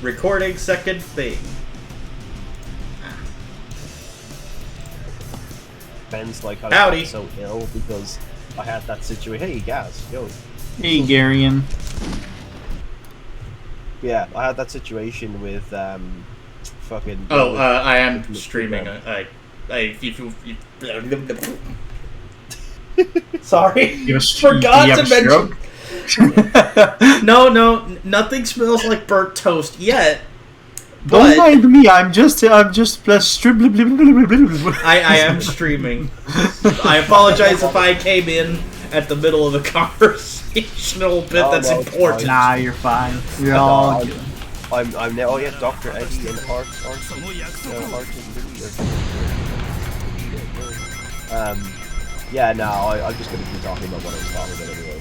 Recording second thing. Ben's like, Howdy. so ill because I had that situation. Hey, Gaz, yo. Hey, Garion. Yeah, I had that situation with fucking. Oh, I am streaming. Sorry, You forgot to mention. stroke? No, nothing smells like burnt toast yet. Don't But mind me. I'm just I am streaming. I apologize if I came in at the middle of a conversational bit that's No, it's important. fine. Nah, you're fine. You're all good. I'm now. Oh yeah, Dr. Eddie and Art yeah, no, I'm just gonna keep talking about what I was talking about anyway.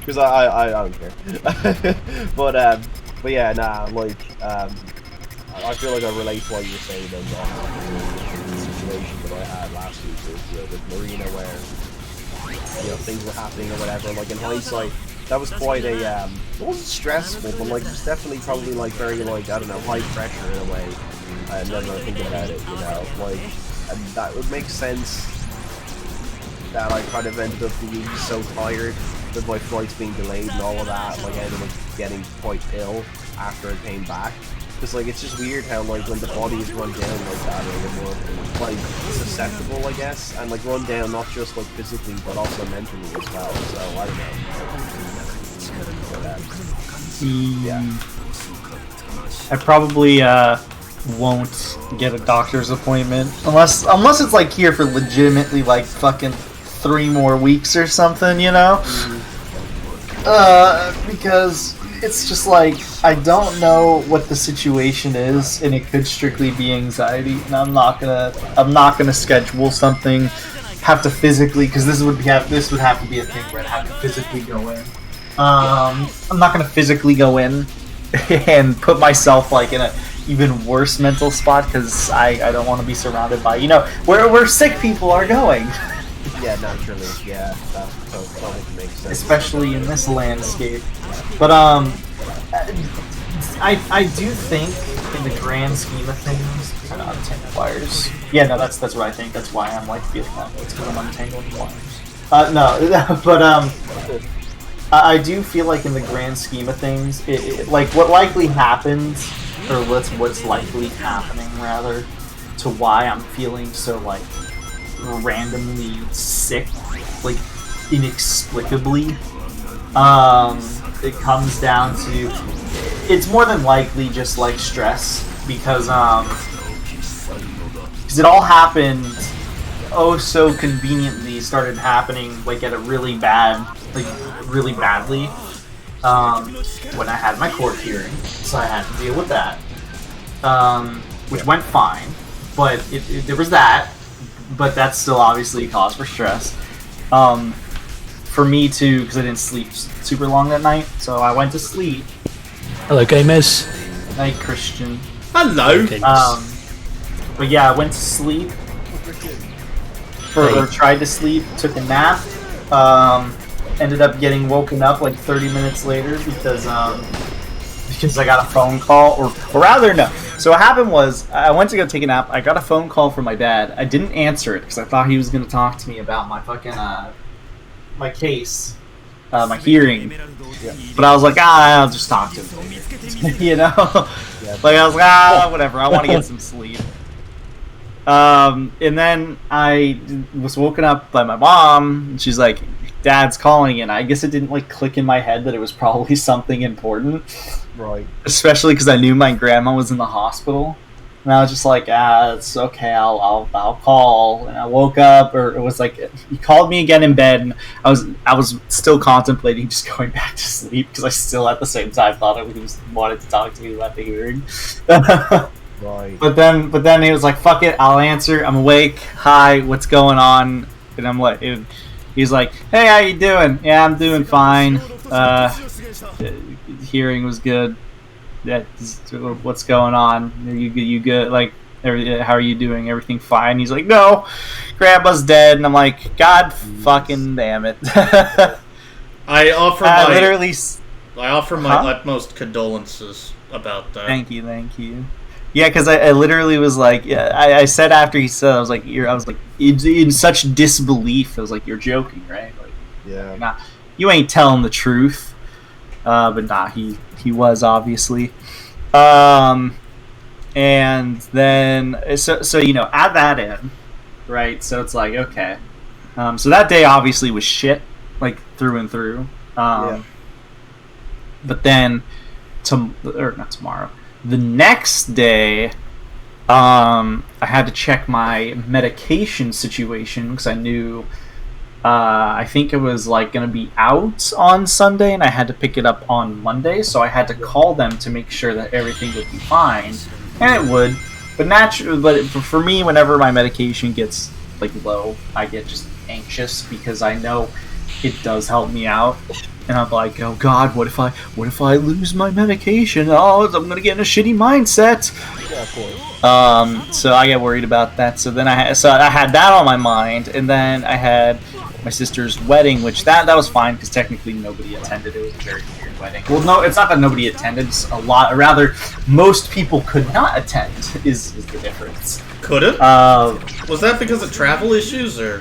Because I don't care. But yeah, nah, like I feel like I relate to what you were saying about the situation that I had last week with Marina, where things were happening or whatever. Like in hindsight, that was quite a it wasn't stressful, but like it was definitely probably like very like I don't know, high pressure in a way. And then I think about it, like, and that would make sense that I kind of ended up being so tired with my flights being delayed and all of that. Like I ended up getting quite ill after I came back. Because like it's just weird how like when the body is run down like that, you're more like susceptible, I guess, and like run down not just like physically but also mentally as well. So I don't know. Yeah. I probably won't get a doctor's appointment unless it's like here for legitimately like fucking 3 more weeks or something, because it's just like I don't know what the situation is, and it could strictly be anxiety, and I'm not gonna schedule something, have to physically, because this would have to be a thing where I'd have to physically go in. I'm not gonna physically go in and put myself like in a even worse mental spot, because I don't want to be surrounded by where sick people are going. Yeah, naturally. Yeah, that totally makes sense. Especially in this landscape. But I do think in the grand scheme of things, 10 out of 10 wires. Yeah, no, that's what I think. That's why I'm like feeling that way. It's because I'm untangling wires. No, but I do feel like in the grand scheme of things, it like what likely happened, or what's likely happening rather, to why I'm feeling so like randomly sick, like inexplicably. It comes down to, it's more than likely just like stress, because it all happened so conveniently, started happening like at a really badly when I had my court hearing, so I had to deal with that, which went fine, but there was that, but that's still obviously a cause for stress. For me too, because I didn't sleep super long that night, so I went to sleep. Hello, gamers. Night, Christian. Hello. But yeah, I went to sleep, or tried to sleep, took a nap, ended up getting woken up like 30 minutes later because I got a phone call, or rather, no. So what happened was, I went to go take a nap, I got a phone call from my dad. I didn't answer it because I thought he was going to talk to me about my fucking, my case, my hearing. Yeah. But I was like, I'll just talk to him later. Yeah. Like, I was like, whatever, I want to get some sleep. And then I was woken up by my mom, and she's like, Dad's calling, and I guess it didn't like click in my head that it was probably something important. Right. Especially because I knew my grandma was in the hospital. And I was just like, it's okay, I'll call. And I woke up, or it was like, he called me again in bed, and I was still contemplating just going back to sleep, because I still at the same time thought he wanted to talk to me about the hearing. Right. But then he was like, fuck it, I'll answer. I'm awake. Hi, what's going on? And I'm like, he's like, hey, how you doing? Yeah, I'm doing fine. Hearing was good. Yeah, what's going on? You good? Like, how are you doing? Everything fine? He's like, no, Grandma's dead. And I'm like, God fucking damn it. I offer I literally I offer my utmost condolences about that. Thank you. Yeah, because I literally was like, I said after he said, I was like, in such disbelief. I was like, you're joking, right? Like, Yeah. nah, you ain't telling the truth. But nah, he was obviously. And then so add that in, right? So it's like, okay. So that day obviously was shit, like through and through. But then, not tomorrow. The next day, I had to check my medication situation because I knew, I think it was like going to be out on Sunday, and I had to pick it up on Monday. So I had to call them to make sure that everything would be fine, and it would. But for me, whenever my medication gets like low, I get just anxious because I know it does help me out. And I'm like, oh God, what if I lose my medication? Oh, I'm gonna get in a shitty mindset. Yeah, of course. So I get worried about that. So then I had that on my mind, and then I had my sister's wedding, which that was fine because technically nobody attended. It was a very weird wedding. Well, no, it's not that nobody attended. It's a lot, or rather, most people could not attend. Is the difference? Couldn't? Was that because of travel issues or?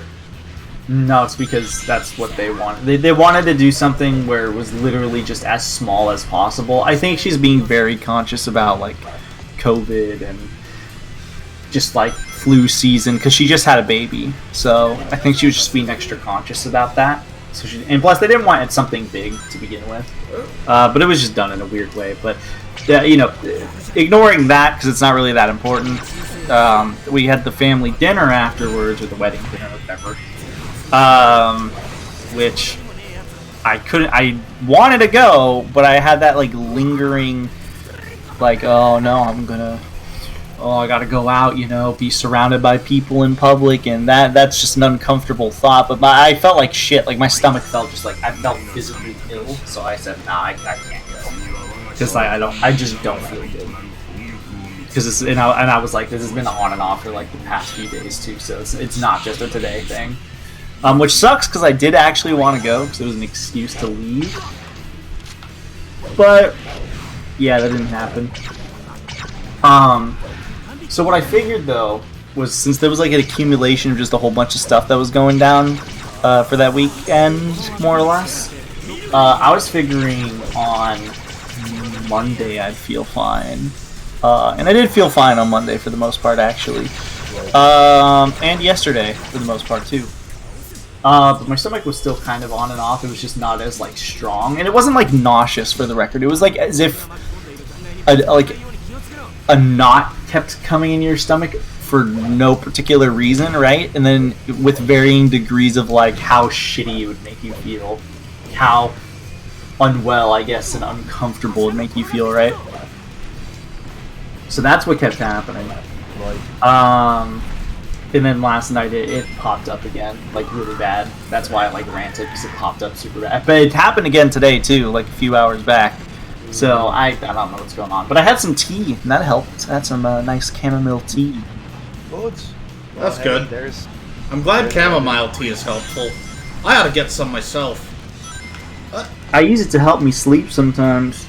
No, it's because that's what they wanted. They wanted to do something where it was literally just as small as possible. I think she's being very conscious about, like, COVID and just, like, flu season, because she just had a baby. So I think she was just being extra conscious about that. And plus, they didn't want it something big to begin with. But it was just done in a weird way. But, ignoring that, because it's not really that important, we had the family dinner afterwards, or the wedding dinner, whatever. Which I wanted to go, but I had that like lingering, like, oh no, I gotta go out, be surrounded by people in public, and that's just an uncomfortable thought. But I felt like shit, like my stomach felt just like I felt physically ill, so I said, nah, I can't go, because I just don't feel good. Because and I was like, this has been on and off for like the past few days too, so it's not just a today thing. Which sucks because I did actually want to go because it was an excuse to leave. But yeah, that didn't happen. So what I figured though was, since there was like an accumulation of just a whole bunch of stuff that was going down for that weekend, more or less, I was figuring on Monday I'd feel fine. And I did feel fine on Monday for the most part, actually. And yesterday for the most part too. But my stomach was still kind of on and off. It was just not as like strong, and it wasn't like nauseous for the record. It was like as if a knot kept coming in your stomach for no particular reason, right? And then with varying degrees of like how shitty it would make you feel, how unwell, I guess, and uncomfortable it would make you feel, right? So that's what kept happening. And then last night it popped up again, like really bad. That's why I like ranted, because it popped up super bad. But it happened again today too, like a few hours back. So I don't know what's going on. But I had some tea, and that helped. I had some nice chamomile tea. Good. That's good. I'm glad chamomile tea is helpful. I ought to get some myself. I use it to help me sleep sometimes.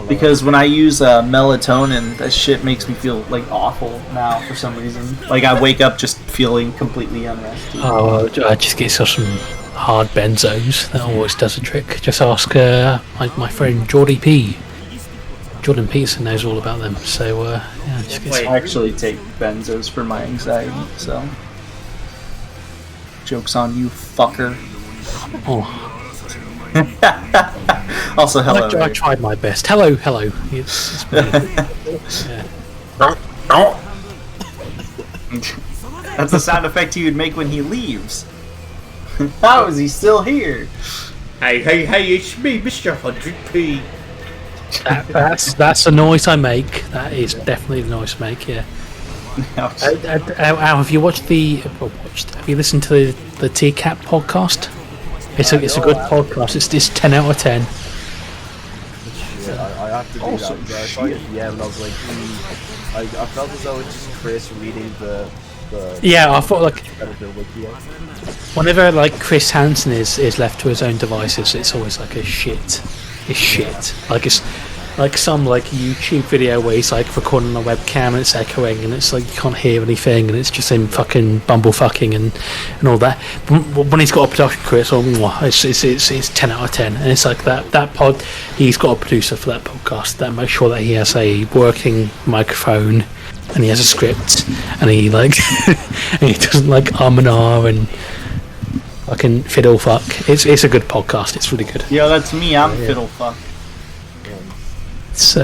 Because when I use melatonin, that shit makes me feel like awful now for some reason. Like I wake up just feeling completely unrested. Oh, I just get yourself some hard benzos. That always does a trick. Just ask my friend Jordan Peterson knows all about them. So yeah, just get I actually take benzos for my anxiety. So joke's on you, fucker. Oh. Also, hello. I tried my best. Hello. It's yeah. That's the sound effect he would make when he leaves. How is he still here? Hey, it's me, Mr. 100p. That's the noise I make. That is definitely the noise I make, yeah. Have you watched have you listened to the TCAP podcast? It's a good podcast. It's 10 out of 10. Yeah, I have to do that. I saw it at the end and I was like, I felt as though it's just Chris reading the Yeah, I thought like editor wiki. whenever like Chris Hansen is left to his own devices, it's always like a shit. It's shit. Like it's like some like YouTube video where he's like recording on a webcam and it's echoing and it's like you can't hear anything and it's just him fucking bumblefucking and all that. When he's got a production crew, it's 10 out of 10. And it's like that pod. He's got a producer for that podcast that makes sure that he has a working microphone and he has a script and he like and he doesn't like and ah and fucking fiddle fuck. It's a good podcast. It's really good. Yo, that's me. I'm fiddle fuck. It's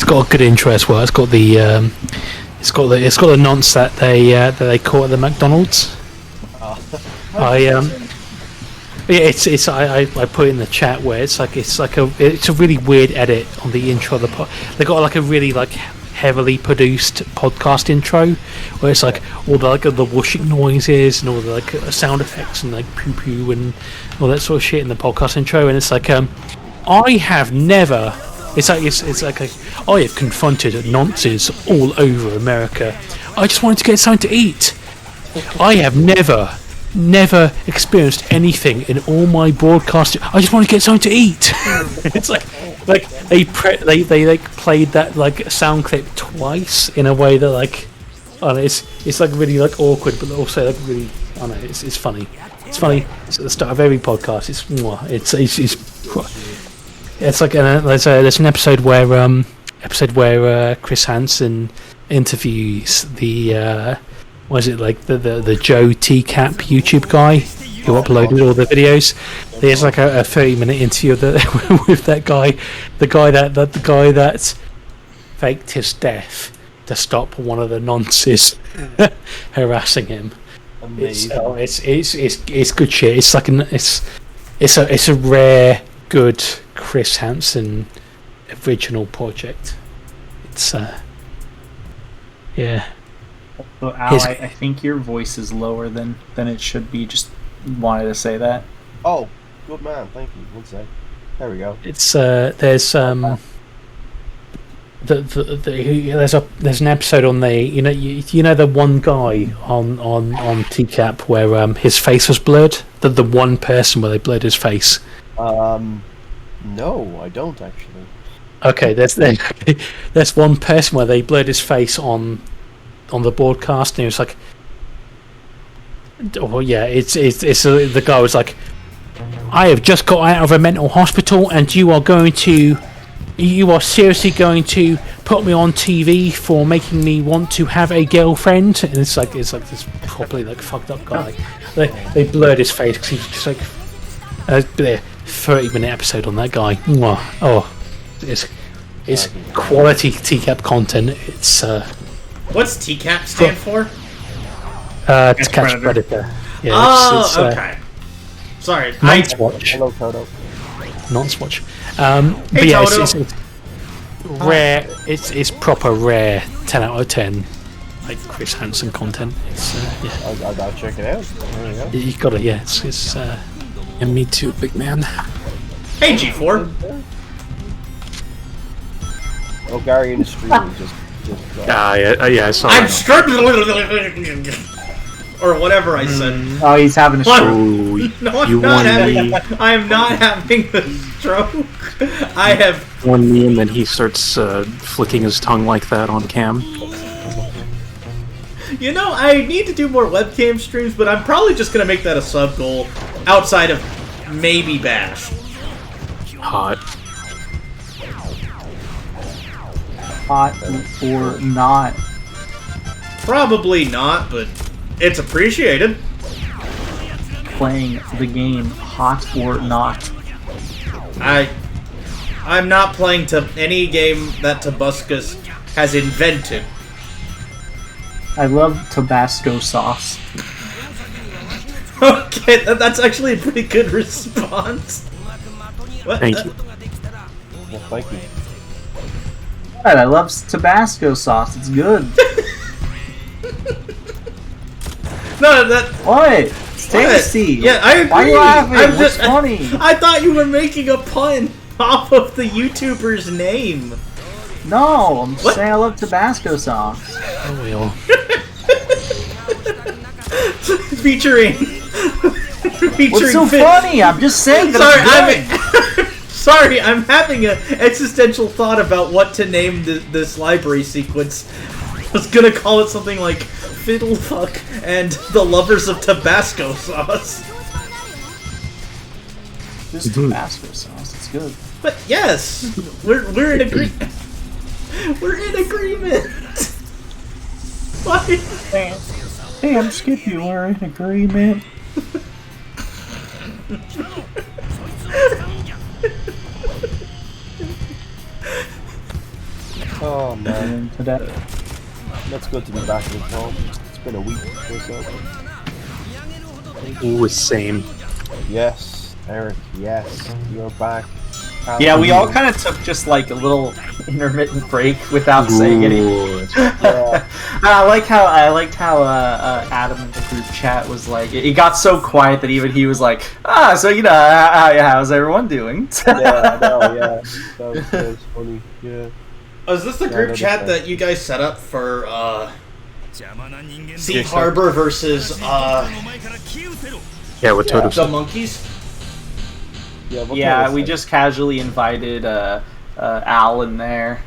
got a good intro as well. It's got the nonce that they call at the McDonald's. I put it in the chat where it's a really weird edit on the intro of the pod. They got like a really like heavily produced podcast intro where it's like all the like the whooshing noises and all the like sound effects and like poo poo and all that sort of shit in the podcast intro, and it's like I have never. It's like I have confronted nonces all over America. I just wanted to get something to eat. I have never experienced anything in all my broadcasting. I just want to get something to eat. It's like they like played that like sound clip twice in a way that like, I don't know, it's like really like awkward, but also like really, I don't know, it's funny. It's funny. It's at the start of every podcast. It's like there's an episode where Chris Hansen interviews the the Joe Teacup YouTube guy who uploaded all the videos. There's like a 30-minute interview with that guy, the guy that faked his death to stop one of the nonces harassing him. It's good shit. It's like it's a rare good Chris Hansen original project. It's yeah. So Al, I think your voice is lower than it should be. Just wanted to say that. Oh, good man. Thank you. One sec. There we go. It's there's there's an episode on the you know the one guy on TCAP where his face was blurred. The one person where they blurred his face. No, I don't actually. Okay, there's one person where they blurred his face on the broadcast, and it was like, oh yeah, it's the guy was like, I have just got out of a mental hospital, and you are seriously going to put me on TV for making me want to have a girlfriend? And it's like this properly like fucked up guy. They blurred his face because he's just like 30-minute episode on that guy. Oh, it's quality TCAP content. It's what's TCAP stand for? To catch predator. Yeah, it's okay. Sorry, Nonce-watch. Hello, Toto. Nonce-watch. Hey, but yeah, Toto. it's rare. It's proper rare. 10 out of 10. Like Chris Hansen content. It's yeah. I'll gotta check it out. There you go. You gotta, yeah. It's and me too, big man. Hey, G4. Oh, Gary in the stream just Yeah, I saw I'm that. struggling, or whatever I said. Oh, he's having a What? stroke. No, I'm You not won having. me. I am not having the stroke. I have. One me, and then he starts flicking his tongue like that on cam. You know, I need to do more webcam streams, but I'm probably just gonna make that a sub goal outside of maybe Bash. Hot. Hot or not? Probably not, but it's appreciated. Playing the game hot or not? I'm not playing to any game that Tabuscus has invented. I love Tabasco sauce. Okay, that's actually a pretty good response. What? Thank you. well, thank you. I love Tabasco sauce. It's good. No, that. What? It's tasty. Yeah, I agree. Why are you laughing? I'm What's funny? I thought you were making a pun off of the YouTuber's name. No, I'm just What? saying I love Tabasco sauce. Oh, we all. featuring. What's so Finn. funny? I'm just saying that. Sorry, I'm having an existential thought about what to name this library sequence. I was gonna call it something like Fiddlefuck and the Lovers of Tabasco Sauce. This Tabasco sauce. It's good. But yes, we're in agreement. We're in agreement. Why? Damn, Skippy, we're in agreement. Oh man, that's good to be back in the call. It's been a week or so. Ooh, same. Yes, Eric. Yes, you're back. Yeah, we all kind of took just like a little intermittent break without saying anything. Yeah. I liked how Adam in the group chat was like, it got so quiet that even he was like, so you know, how's everyone doing? Yeah, I know, yeah. That was funny. Yeah. Oh, is this the group chat that you guys set up for Sea Harbor versus Yeah, with Toto. the monkeys? Yeah, we just casually invited Al in there.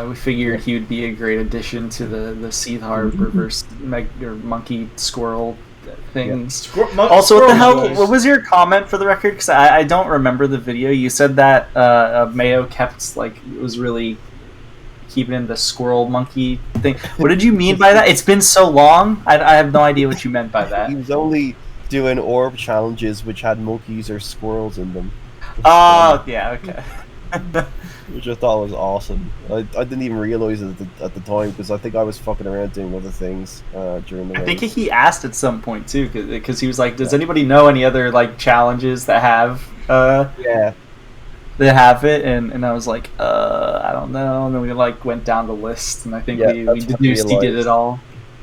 We figured he would be a great addition to the Sea Harbor versus monkey squirrel things. Also, what the hell? What was your comment for the record? Because I don't remember the video. You said that Mayo kept was really keeping in the squirrel monkey thing. What did you mean by that? It's been so long. I have no idea what you meant by that. He was only doing orb challenges which had monkeys or squirrels in them. Oh, yeah, okay. Which I thought was awesome. I didn't even realize it at the time because I think I was fucking around doing other things during the race. I think he asked at some point too, because he was like, "Does anybody know any other challenges that have yeah, that have it?" And I was like, I don't know." And then we went down the list, and I think we deduced he did it all.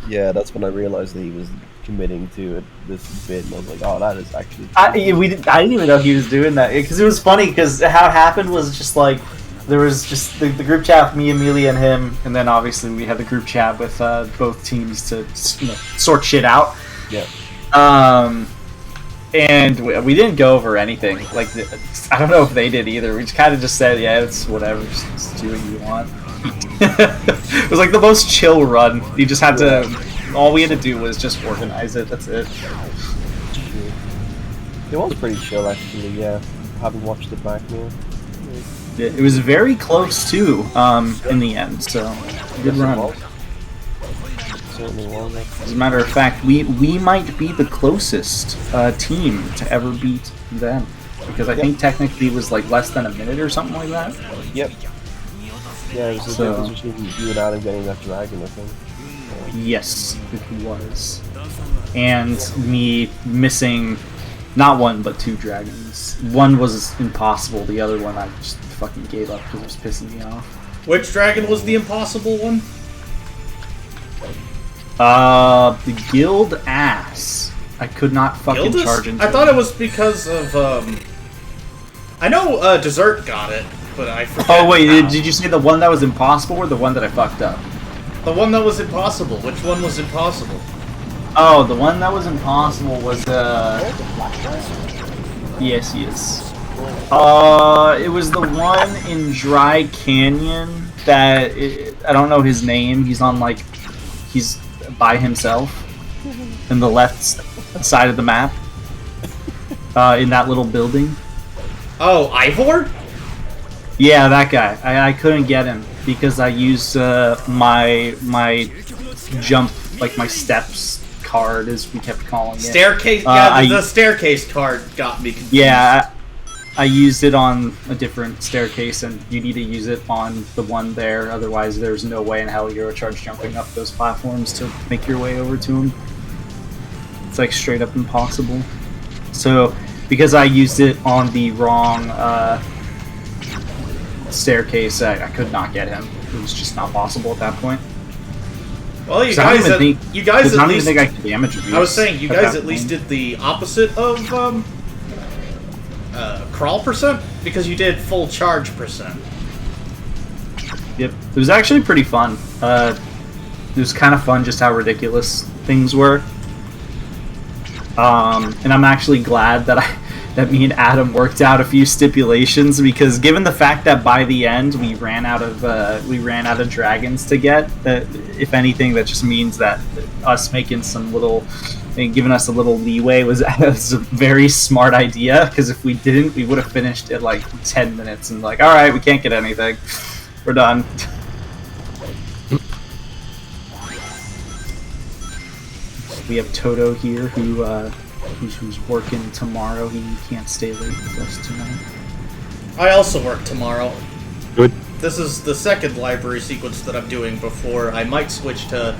Yeah, that's when I realized that he was committing to it this bit, and I was like, "Oh, that is actually." I didn't even know he was doing that because it was funny because how it happened was just there was just the group chat with me, Amelia, and him, and then obviously we had the group chat with both teams to sort shit out. Yeah. And we didn't go over anything. I don't know if they did either. We just kind of just said, "Yeah, it's whatever. Just do what you want." It was the most chill run. You just had to. All we had to do was just organize it. That's it. It was pretty chill, actually. Yeah, having watched it back now. It was very close too. In the end, so good run. Certainly was. As a matter of fact, we might be the closest team to ever beat them because I think technically it was less than a minute or something like that. Yep. Yeah, it was just you and Adam getting that dragon, I think. Yes, it was. And me missing not one but two dragons. One was impossible. The other one I just fucking gave up because it was pissing me off. Which dragon was the impossible one? The guild ass. I could not fucking Gildus? charge into I thought it was because of I know Dessert got it, but I forget. Oh wait, how. did you say the one that was impossible or the one that I fucked up? The one that was impossible. Which one was impossible? Oh, the one that was impossible was yes. It was the one in Dry Canyon that I don't know his name. He's on he's by himself in the left side of the map. In that little building. Oh, Ivor? Yeah, that guy. I couldn't get him because I used my jump, my steps card, as we kept calling it. Staircase. Yeah, the staircase card got me confused. Yeah, I used it on a different staircase, and you need to use it on the one there. Otherwise, there's no way in hell you're charged jumping up those platforms to make your way over to him. It's straight up impossible. So, because I used it on the wrong staircase, I could not get him. It was just not possible at that point. Well, you I guys don't even think I could damage him. I was saying you guys at least did the opposite of crawl percent because you did full charge percent. Yep, it was actually pretty fun. It was kind of fun just how ridiculous things were. And I'm actually glad that me and Adam worked out a few stipulations, because given the fact that by the end we ran out of dragons to get, that if anything, that just means that us making some little and giving us a little leeway was a very smart idea, because if we didn't, we would have finished at like 10 minutes and like, all right, we can't get anything, we're done. We have Toto here who's working tomorrow. He can't stay late with us tonight. I also work tomorrow. Good. This is the second library sequence that I'm doing before I might switch to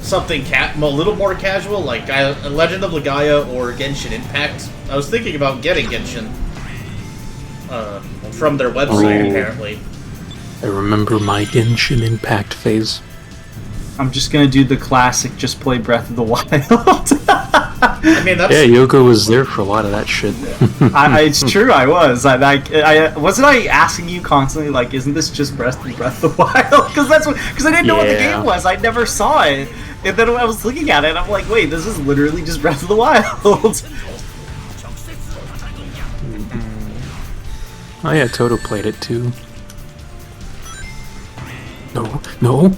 something a little more casual, like Legend of Legaia or Genshin Impact. I was thinking about getting Genshin from their website, apparently. I remember my Genshin Impact phase. I'm just gonna do the classic, just play Breath of the Wild. I mean, that's... Yeah, Yoko was there for a lot of that shit. It's true, I was. I wasn't I asking you constantly, like, isn't this just Breath of the Wild? Because I didn't know what the game was. I never saw it. And then when I was looking at it, I'm like, wait, this is literally just Breath of the Wild. Oh yeah, Toto played it too. No.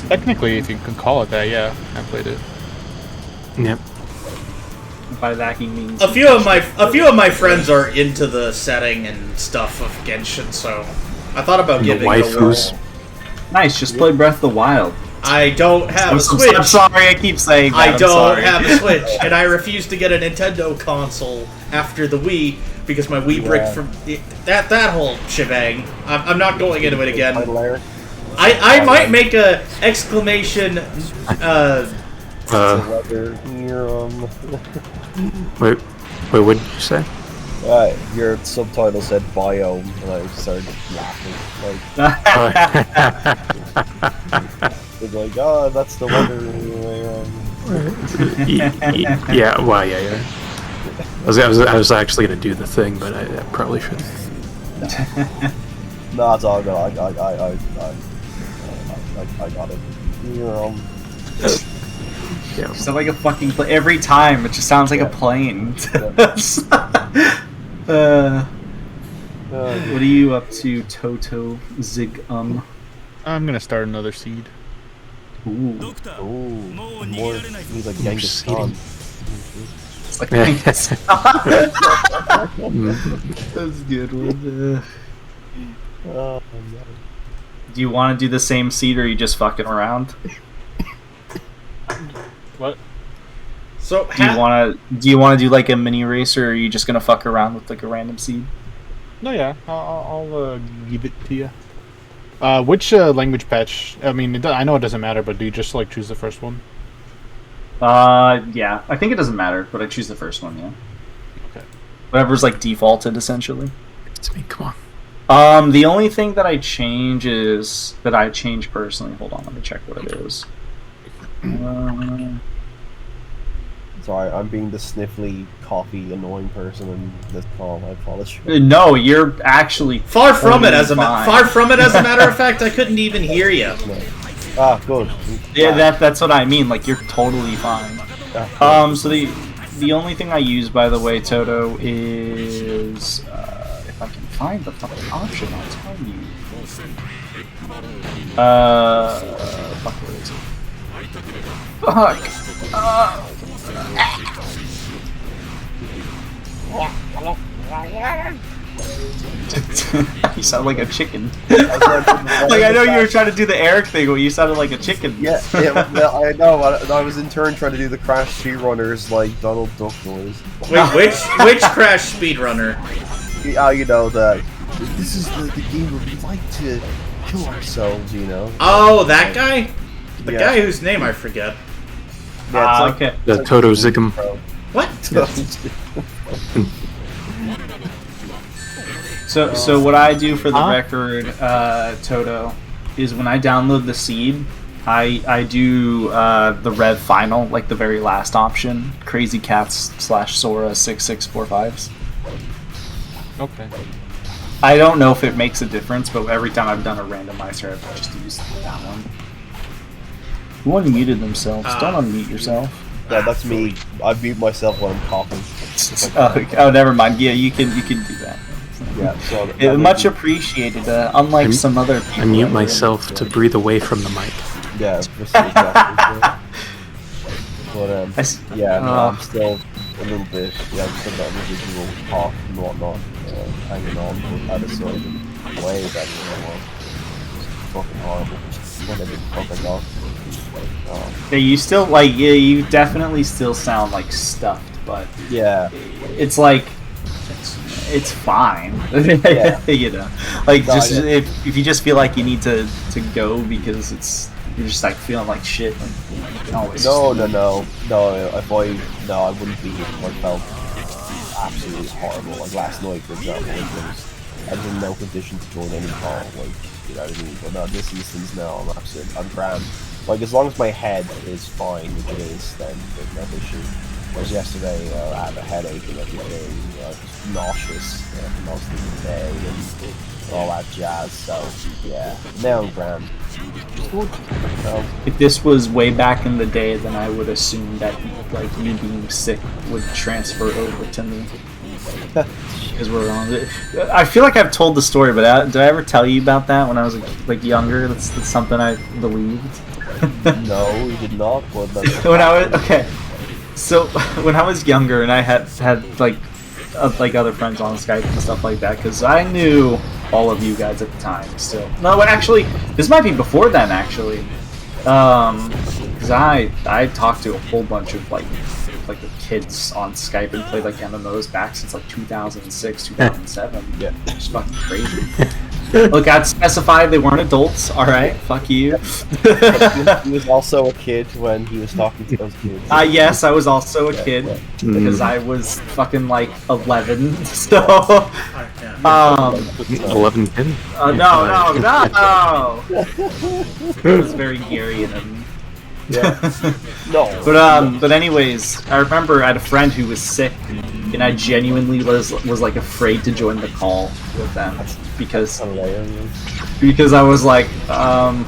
Technically, if you can call it that, yeah, I played it. Yep. By that he means a few of my friends are into the setting and stuff of Genshin, so I thought about And giving the it a waifus. whirl. Nice, just play Breath of the Wild. I don't have a Switch. I'm sorry, I keep saying that. I don't have a Switch, and I refuse to get a Nintendo console after the Wii because my Wii bricked from that whole shebang. I'm not going into it again. I might make a exclamation. Wait, what did you say? Your subtitle said biome, and I started laughing. It's like, oh, that's the weather. Yeah. I was actually gonna do the thing, but I probably shouldn't. No, it's all good. I got it. Yeah. You sound like a fucking plane. Every time, it just sounds like a plane. What are you up to, Toto Zig? I'm gonna start another seed. Ooh, more. He's like Genghis Khan. It's like That's good one. Do you want to do the same seed, or are you just fucking around? What? So Do you want to do like a mini race, or are you just gonna fuck around with like a random seed? No, yeah, I'll give it to you. Which language patch? I mean, I know it doesn't matter, but do you just like choose the first one? Yeah, I think it doesn't matter, but I choose the first one. Yeah. Okay. Whatever's like defaulted, essentially. It's me. Come on. The only thing that I change personally. Hold on, let me check what it is. Sorry, I'm being the sniffly, coffee, annoying person in this call. I apologize. No, you're actually far from it. fine. Far from it. As a matter of fact, I couldn't even hear you. Ah, good. Yeah, that's what I mean. Like, you're totally fine. So the only thing I use, by the way, Toto, is if I can find the fucking option, I'll tell you. Fuck, where is it? Fuck. You sound like a chicken. Like, I know you were trying to do the Eric thing, but you sounded like a chicken. Yeah, I know. I was in turn trying to do the Crash speedrunners like Donald Duck noise. Wait, which Crash speedrunner? You know that. This is the game where we like to kill ourselves. You know. Oh, that guy? The Yeah. guy whose name I forget. Yeah, it's like, Okay. The Toto Zigum. What? So what I do for the record, Toto, is when I download the seed, I do the red final, like the very last option, Crazy Cats / Sora 6645s. Okay. I don't know if it makes a difference, but every time I've done a randomizer, I've just used that one. Who unmuted themselves? Don't unmute yourself. Yeah, that's me. I mute myself when I'm coughing. Oh, never mind. Yeah, you can do that. Yeah, so Much appreciated. Unlike some other people. I mute myself to breathe away from the mic. Yeah, exactly. But yeah, no, I'm still a little bit. Yeah, I'm still got residual cough and whatnot hanging on. But that is sort of way better than it was. It's fucking horrible. What the fuck I got? Yeah, you still you definitely still sound like stuffed, but yeah, it's like it's fine. Yeah. You know, like just if you just feel like you need to go because you're just like feeling like shit. Like, you can always no. If I wouldn't be here if I felt absolutely horrible. Like last night, for example, I was in no condition to join any call. Like, you know what I mean? But no, this instance, no, I'm grand. Like, as long as my head is fine, which it is, then there's no issue. Whereas yesterday, I had a headache and everything, I was nauseous for most of the day, and all that jazz, so, yeah. Now I'm grand. It's good. So, if this was way back in the day, then I would assume that like you being sick would transfer over to me. Because we're on it. I feel like I've told the story, but did I ever tell you about that when I was like younger? That's something I believed. no, you did not. But when I was so when I was younger and I had like other friends on Skype and stuff like that, because I knew all of you guys at the time. Still, no, actually, this might be before then. Actually, because I talked to a whole bunch of like the kids on Skype and played like MMOs back since like 2006, 2007. Yeah, it's fucking crazy. Look, I'd specify they weren't adults. All right, fuck you. He was also a kid when he was talking to those kids. Yes, I was also a kid because I was fucking like 11. So, 11 kid? No. It was very Gary and. Yeah. No. But anyways, I remember I had a friend who was sick, and I genuinely was like afraid to join the call with them because I was like, I'm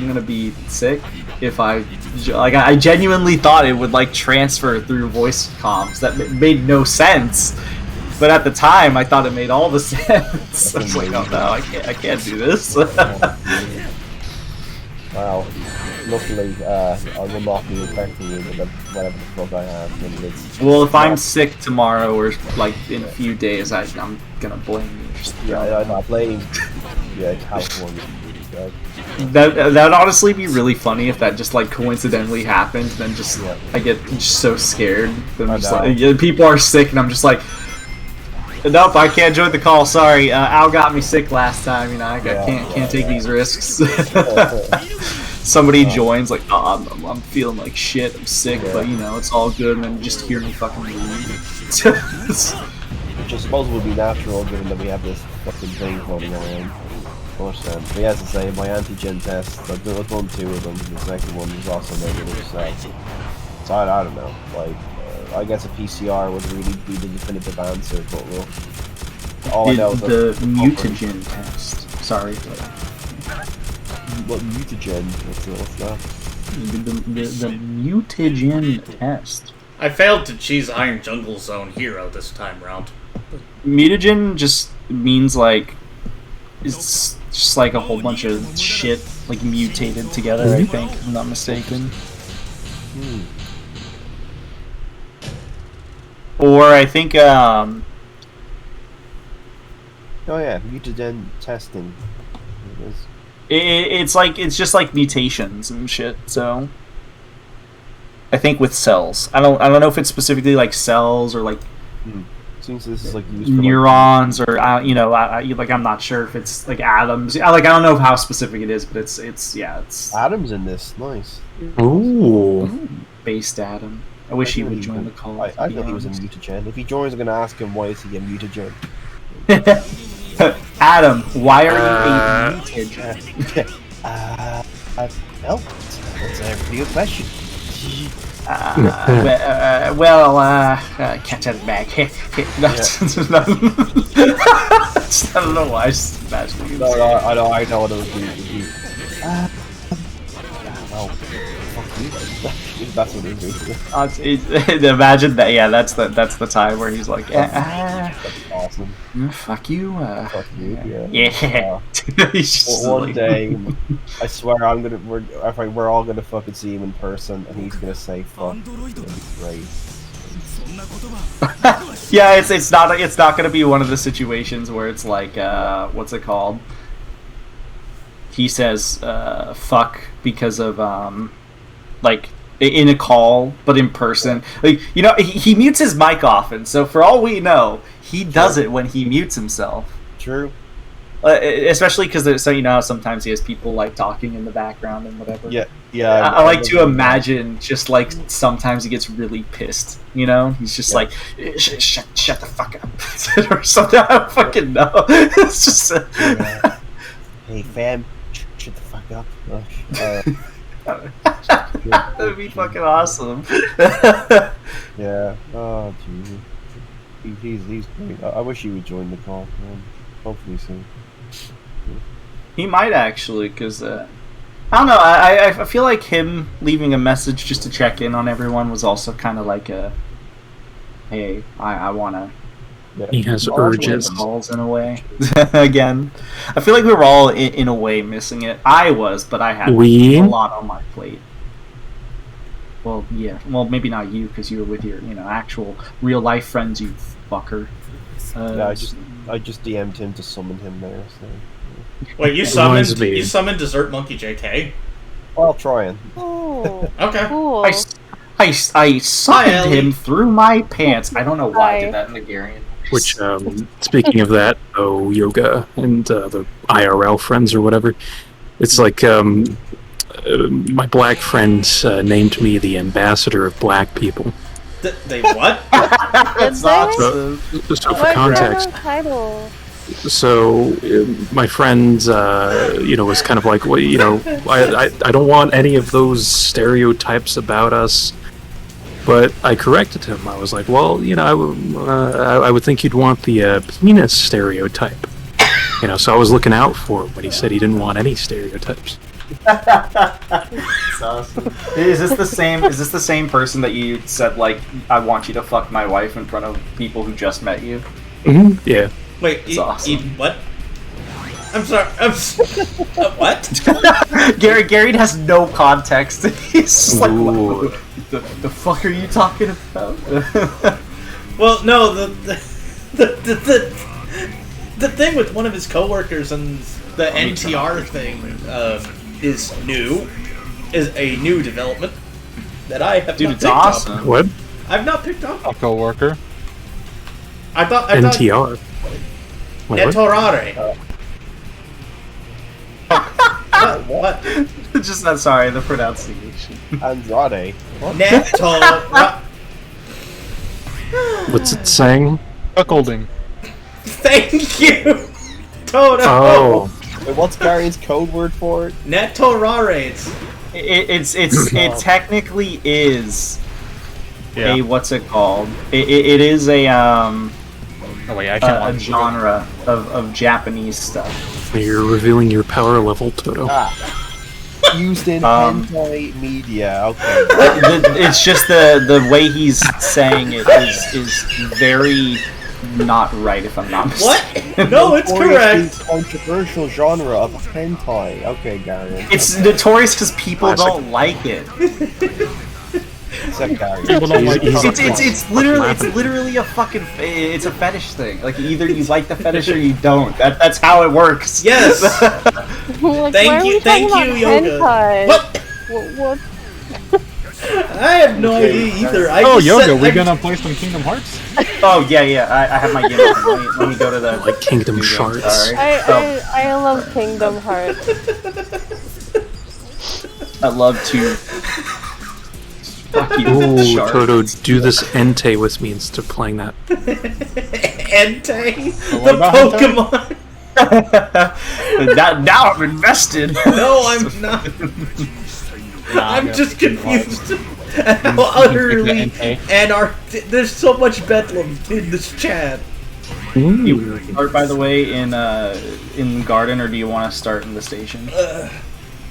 gonna be sick if I genuinely thought it would like transfer through voice comms. That made no sense. But at the time, I thought it made all the sense. I was like, oh no, I can't do this. Wow. Luckily, I will not be infecting you with whatever the fuck I have. Well, if I'm sick tomorrow or like in a few days, I'm gonna blame you. I blame California. That'd honestly be really funny if that just like coincidentally happened. Then just I get just so scared. Then I'm just like, people are sick, and I'm just like, nope, I can't join the call. Sorry, Al got me sick last time. You know, I can't take these risks. Somebody joins like, oh, I'm feeling like shit. I'm sick, but you know, it's all good. And then just hear me fucking leave. Which I suppose would be natural, given that we have this fucking thing floating around. But yeah, as I say, my antigen test, I've done 2 of them. The second one was also negative, so I don't know. Like, I guess a PCR would really be the definitive answer, but all I know is the mutagen test. Sorry. What mutagen? What's that? The mutagen test. I failed to cheese Iron Jungle Zone hero this time round. Mutagen just means like it's just like a whole bunch of shit like mutated together. I think, if I'm not mistaken. Or I think oh yeah, mutagen testing. It's just like mutations and shit. So I think with cells, I don't know if it's specifically like cells or like Seems this is like used neurons for like, or you know, like I'm not sure if it's like atoms. I don't know how specific it is, but it's atoms in this. Nice. Ooh. Based atom. I wish he would join the call. I thought he was a mutagen. If he joins, I'm gonna ask him why is he a mutagen. Adam, why are you a mutagen? No, that's a pretty good question. Catch out of the bag. I don't know why. I just imagining it. No, I know what it would be. Well, fuck you. That's what it is. Imagine that. Yeah, that's the time where he's like, That's awesome. fuck you. Fuck you. Yeah. He's just One like- day, I swear we're all gonna fucking see him in person, and he's gonna say fuck. It'll be great. Yeah, it's not gonna be one of the situations where it's like what's it called? He says fuck because of like in a call, but in person. Like, you know, he mutes his mic often, so for all we know, he does it when he mutes himself. True. Especially because so you know how sometimes he has people like talking in the background and whatever. Yeah. I like to imagine just like sometimes he gets really pissed. You know, he's just like shut the fuck up or something. I don't fucking know. It's just. Hey fam, shut the fuck up. That'd be fucking awesome. Yeah. Oh jeez. He's great. I wish he would join the call. Hopefully soon. He might actually, because I don't know. I feel like him leaving a message just to check in on everyone was also kind of like a, hey, I wanna. He has Oh, urges. Calls in a way. Again, I feel like we were all in a way missing it. I was, but I had a lot on my plate. Well, yeah. Well, maybe not you, because you were with your, actual real life friends. You fucker. Yeah, I just DM'd him to summon him there. So. Wait, you summoned Dessert Monkey JK? Well, trying. Oh, Okay. cool. I summoned him through my pants. I don't know why I did that in Nigerian. Which, speaking of that, yoga and the IRL friends or whatever, it's like my black friends named me the ambassador of black people. They what? That's awesome. So for context, Title. so my friend, was kind of like, well, I don't want any of those stereotypes about us. But I corrected him. I was like, well, I would think you'd want the penis stereotype. So I was looking out for him when he said he didn't want any stereotypes. That's awesome. Is this the same person that you said, like, I want you to fuck my wife in front of people who just met you? Mm-hmm. Yeah. Wait, awesome. What? I'm sorry. What? Gary has no context. He's just like, Ooh. the fuck are you talking about? Well, no, the thing with one of his coworkers and the NTR thing is a new development that I have not it's picked awesome. up. What? I've not picked up. A coworker. I thought NTR. Wait, what? Netorare. What? Just that. Sorry, the pronunciation. Andrade. Netorare. What's it saying? Cuckolding. Thank you, Toto. Oh. Wait, what's Gary's code word for it? Netorare. It technically is Yeah. a what's it called? It is a Oh wait, I can't a watch genre of Japanese stuff. You're revealing your power level, Toto. Used in hentai media. Okay. It's just the way he's saying it is very not right, if I'm not mistaken. What? No, it's correct. Controversial genre of hentai. Okay, Gary. It's notorious because people don't like it. Except Gary. People don't like It's literally a fucking it's a fetish thing. Like either you like the fetish or you don't. That's how it works. Yes. Like, Thank why are you, we thank talking you, about Yoga. hentai? What? What? I have no idea either. I Oh, just Yoga, said- we gonna play some Kingdom Hearts? Oh yeah. I have my game open. Let me go to the Like Kingdom Shards. Sorry. I love Kingdom Hearts. I love to. Fuck you, Ooh, shark. Toto, do this Entei with me instead of playing that. Entei, what the about Pokemon. now I'm invested. No, I'm not. I'm just confused at how utterly there's so much bedlam in this chat. You start, by the way, in the garden, or do you want to start in the station?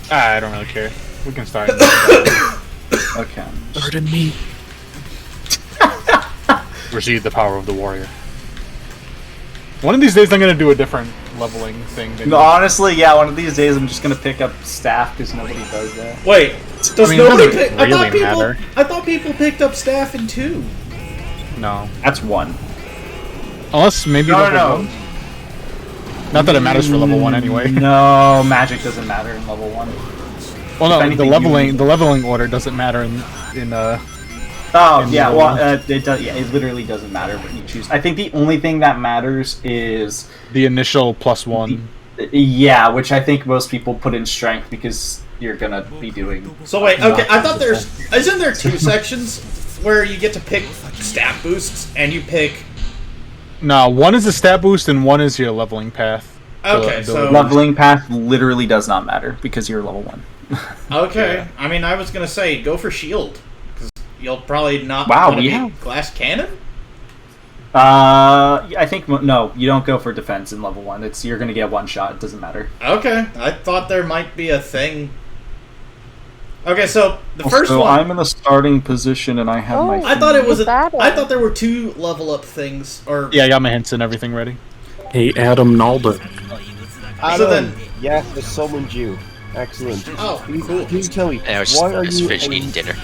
I don't really care. We can start. Okay. Pardon me. Receive the power of the warrior. One of these days, I'm gonna do a different leveling thing. Than No, honestly, yeah, one of these days I'm just gonna pick up staff because nobody does that. Wait, does I mean, it nobody doesn't pick? really matter. I thought people picked up staff in 2. No, That's 1. unless maybe No, level no. 1. Not that it matters for level 1 anyway. No, magic doesn't matter in level 1. Well, no, anything, the leveling order doesn't matter in Oh, in yeah, level well, 1. it does. Yeah, it literally doesn't matter what you choose. I think the only thing that matters is the initial +1. yeah, which I think most people put in strength because you're gonna be doing. So wait, okay, I thought isn't there 2 sections where you get to pick stat boosts and you pick? No, one is a stat boost and one is your leveling path. Okay, so Leveling path literally does not matter because you're level 1. okay. Yeah. I mean, I was gonna say go for shield because you'll probably not Wow, want to yeah. be glass cannon. I think no, you don't go for defense in level 1. You're gonna get one shot. It doesn't matter. Okay, I thought there might be a thing. Okay, so the first So one. I'm in the starting position and I have my. I thought it was That I one. thought there were 2 level up things, or Yeah, I got my hints and everything ready. Hey, Adam Naldo. So then- yes, I summoned you. Excellent. Oh, cool. Can you tell me I was why are just you? finished eating dinner.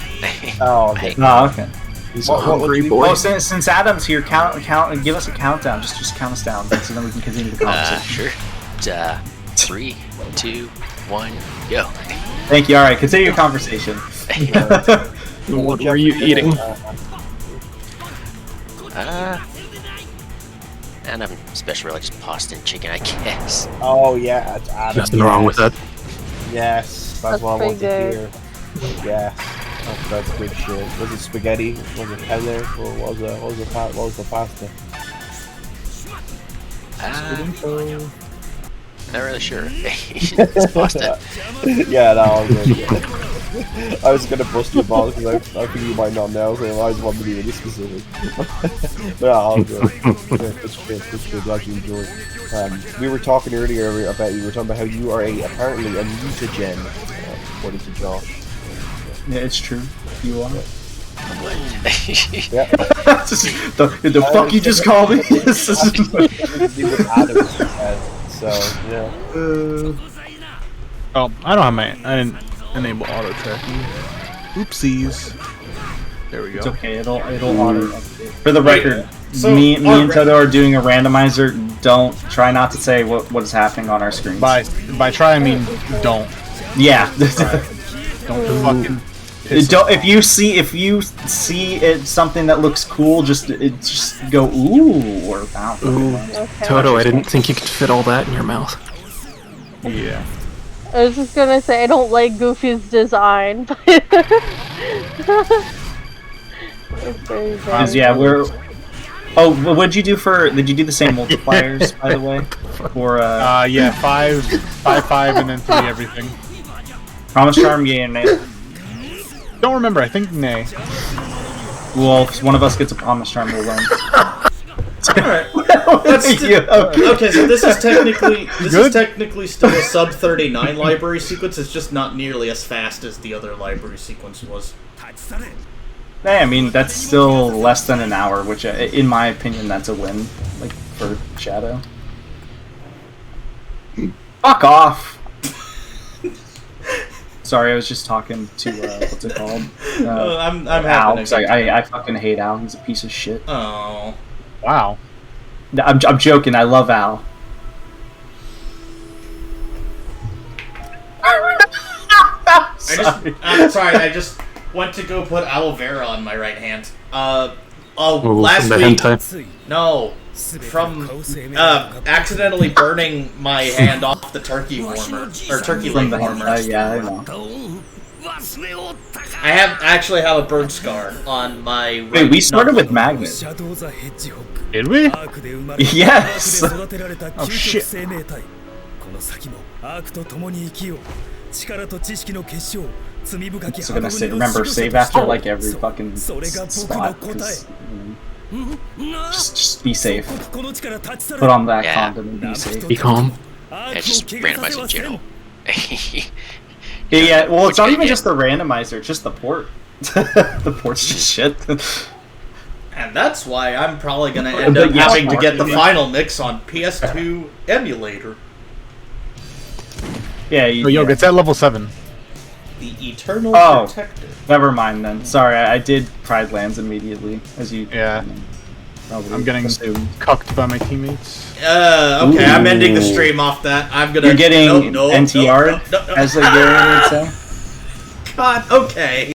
Oh, okay. Oh, okay. He's What- a what hungry would you- boy. Well, since Adam's here, count, and give us a countdown. Just count us down, so then we can continue the conversation. Sure. 3, 2, 1, go. Thank you. All right, continue your conversation. What were you eating? And I'm special, really just pasta and chicken, I guess. Oh yeah, it's Adam. Nothing wrong with that. Yes, that's That's what I want to pretty hear. Yes, that's good shit. Was it spaghetti? Was it tender? Or what was the pasta? Not really sure. It's pasta. Yeah, no, I'm good. I was gonna bust your balls because I think you might not know, so I just wanted to be really specific. But no, I'm good. It's good. Glad you enjoyed. We were talking earlier about how you are apparently a mutagen, according to Josh. Yeah, it's true. You are. Yeah. the fuck you just called me? So yeah. Oh, I don't have I didn't enable auto tracking. Oopsies. There we It's go. okay. It'll auto update. For the record, so me our and Toto are doing a randomizer. Don't try not to say what is happening on our screens. By try I mean don't. Yeah. Don't fucking piss Don't, if you see it something that looks cool, just go ooh or wow. Ooh, Toto, I didn't think you could fit all that in your mouth. Yeah. I was just gonna say I don't like Goofy's design. But it's very bad. Yeah, we're. Oh, what did you do for? Did you do the same multipliers, by the way? For Yeah, 5, 5, and then 3 everything. Promise Charm, yeah, and nay. Don't remember. I think nay. Well, if one of us gets a Promise Charm, we'll win. Alright. Okay, so this is technically still a sub 39 library sequence. It's just not nearly as fast as the other library sequence was. Hey, I mean that's still less than an hour, which, in my opinion, that's a win. Like for Shadow. Fuck off. Sorry, I was just talking to what's it called? I'm Al. happy. 'Cause I fucking hate Al. He's a piece of shit. Oh. Wow. I'm joking. I love Al. I'm sorry. I just went to go put aloe vera on my right hand. Ooh, Last from the week. hentai. No, from accidentally burning my hand off the turkey warmer or turkey leg warmer. Yeah, I know. I actually have a burn scar on my. Right Wait, we started with knuckle. Magnus. Did we? Yes. Oh shit. I'm just gonna say, remember, save after like every fucking spot. 'Cause, just be safe. Put on that Yeah. condom and be safe. Be calm. Yeah, just randomize in general. Yeah, well, it's not Which even I just the randomizer, it's just the port. The port's just shit. And that's why I'm probably going to end But up yes, having to get the Mark, final mix on PS2 emulator. Yeah, Oh, yo, it's at level 7. The Eternal Oh. Protector. Never mind then. Sorry, I did Pride Lands immediately, as you. Yeah. Probably I'm getting assumed. cucked by my teammates. Okay, I'm ending the Ooh. stream off that. I'm gonna. You're getting no, NTR'd, no, no. as the Gary would say. God, okay.